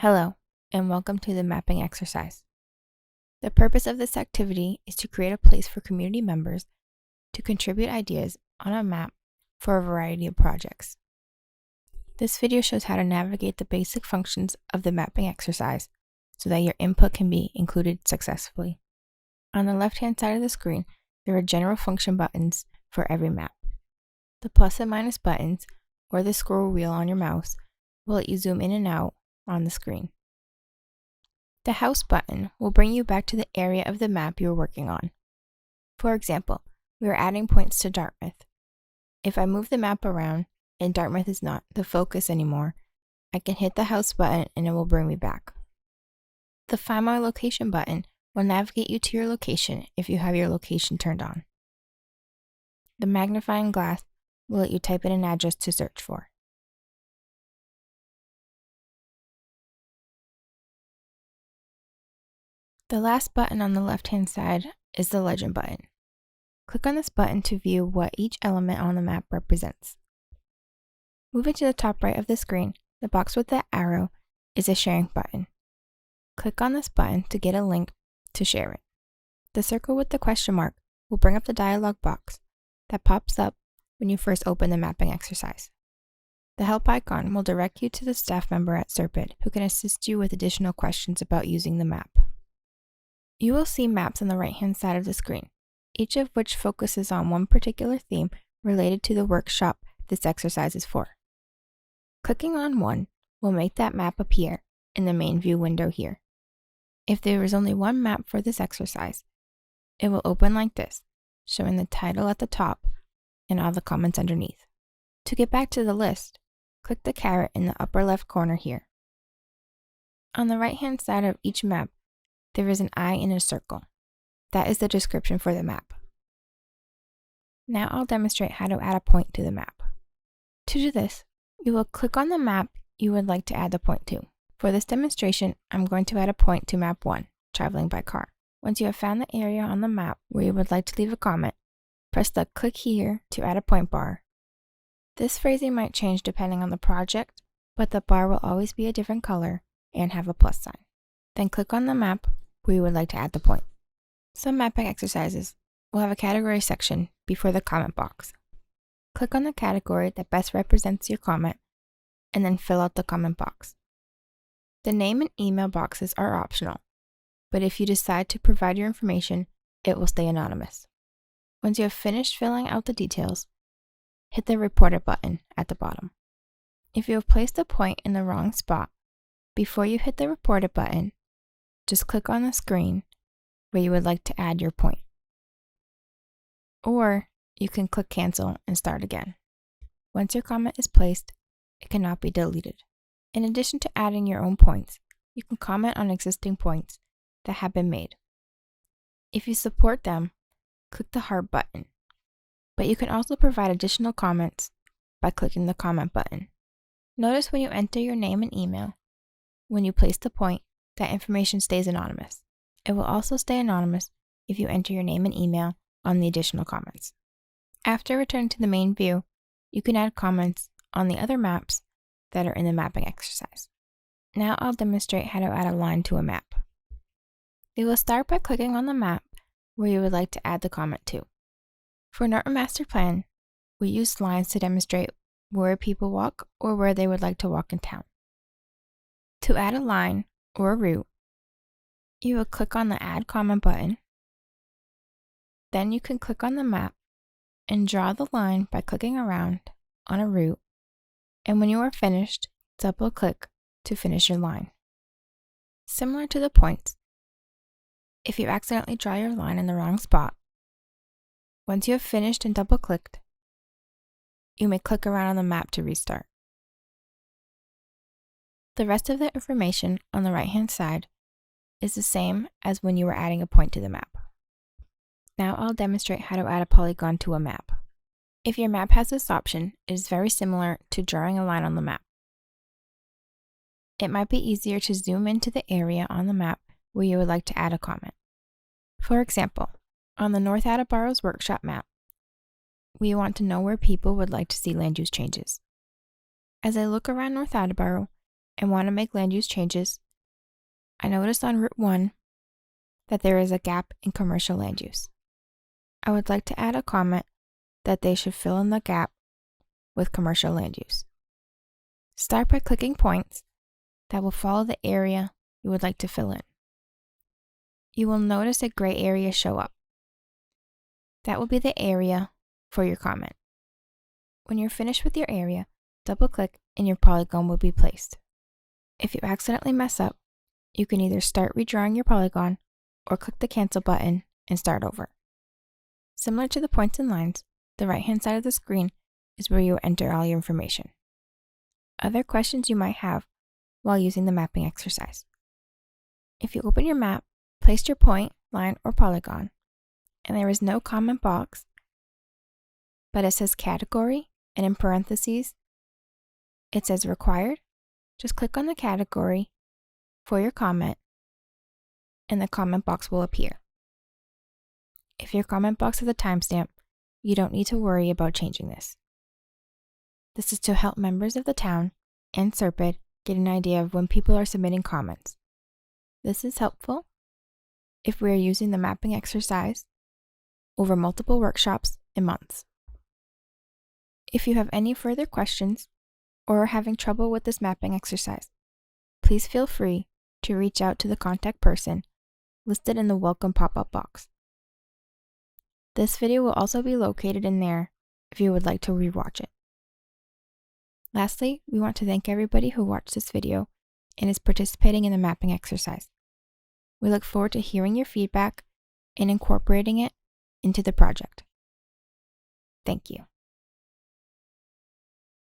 Hello, and welcome to the mapping exercise. The purpose of this activity is to create a place for community members to contribute ideas on a map for a variety of projects. This video shows how to navigate the basic functions of the mapping exercise so that your input can be included successfully. On the left-hand side of the screen, there are general function buttons for every map. The plus and minus buttons, or the scroll wheel on your mouse, will let you zoom in and out on the screen. The house button will bring you back to the area of the map you are working on. For example, we are adding points to Dartmouth. If I move the map around and Dartmouth is not the focus anymore, I can hit the house button and it will bring me back. The Find My Location button will navigate you to your location if you have your location turned on. The magnifying glass will let you type in an address to search for. The last button on the left-hand side is the Legend button. Click on this button to view what each element on the map represents. Moving to the top right of the screen, the box with the arrow is a Sharing button. Click on this button to get a link to share it. The circle with the question mark will bring up the dialog box that pops up when you first open the mapping exercise. The help icon will direct you to the staff member at Serpent who can assist you with additional questions about using the map. You will see maps on the right-hand side of the screen, each of which focuses on one particular theme related to the workshop this exercise is for. Clicking on one will make that map appear in the main view window here. If there is only one map for this exercise, it will open like this, showing the title at the top and all the comments underneath. To get back to the list, click the caret in the upper left corner here. On the right-hand side of each map, there is an eye in a circle. That is the description for the map. Now I'll demonstrate how to add a point to the map. To do this, you will click on the map you would like to add the point to. For this demonstration, I'm going to add a point to map 1, traveling by car. Once you have found the area on the map where you would like to leave a comment, press the click here to add a point bar. This phrasing might change depending on the project, but the bar will always be a different color and have a plus sign. Then click on the map where you would like to add the point. Some mapping exercises will have a category section before the comment box. Click on the category that best represents your comment and then fill out the comment box. The name and email boxes are optional, but if you decide to provide your information, it will stay anonymous. Once you have finished filling out the details, hit the Reported button at the bottom. If you have placed a point in the wrong spot, before you hit the Reported button, just click on the screen where you would like to add your point. Or you can click Cancel and start again. Once your comment is placed, it cannot be deleted. In addition to adding your own points, you can comment on existing points that have been made. If you support them, click the Heart button. But you can also provide additional comments by clicking the Comment button. Notice when you enter your name and email, when you place the point, that information stays anonymous. It will also stay anonymous if you enter your name and email on the additional comments. After returning to the main view, you can add comments on the other maps that are in the mapping exercise. Now I'll demonstrate how to add a line to a map. You will start by clicking on the map where you would like to add the comment to. For Norton Master Plan, we use lines to demonstrate where people walk or where they would like to walk in town. To add a line or a route, you will click on the Add Comment button. Then you can click on the map and draw the line by clicking around on a route, and when you are finished, double-click to finish your line. Similar to the points, if you accidentally draw your line in the wrong spot, once you have finished and double-clicked, you may click around on the map to restart. The rest of the information on the right-hand side is the same as when you were adding a point to the map. Now I'll demonstrate how to add a polygon to a map. If your map has this option, it is very similar to drawing a line on the map. It might be easier to zoom into the area on the map where you would like to add a comment. For example, on the North Attleboro's workshop map, we want to know where people would like to see land use changes. As I look around North Attleboro, and want to make land use changes, I noticed on Route 1 that there is a gap in commercial land use. I would like to add a comment that they should fill in the gap with commercial land use. Start by clicking points that will follow the area you would like to fill in. You will notice a gray area show up. That will be the area for your comment. When you're finished with your area, double-click and your polygon will be placed. If you accidentally mess up, you can either start redrawing your polygon or click the cancel button and start over. Similar to the points and lines, the right-hand side of the screen is where you enter all your information. Other questions you might have while using the mapping exercise. If you open your map, place your point, line, or polygon, and there is no comment box, but it says category, and in parentheses, it says required, just click on the category for your comment, and the comment box will appear. If your comment box has a timestamp, you don't need to worry about changing this. This is to help members of the town and Serpid get an idea of when people are submitting comments. This is helpful if we are using the mapping exercise over multiple workshops and months. If you have any further questions or are having trouble with this mapping exercise, please feel free to reach out to the contact person listed in the welcome pop-up box. This video will also be located in there if you would like to rewatch it. Lastly, we want to thank everybody who watched this video and is participating in the mapping exercise. We look forward to hearing your feedback and incorporating it into the project. Thank you.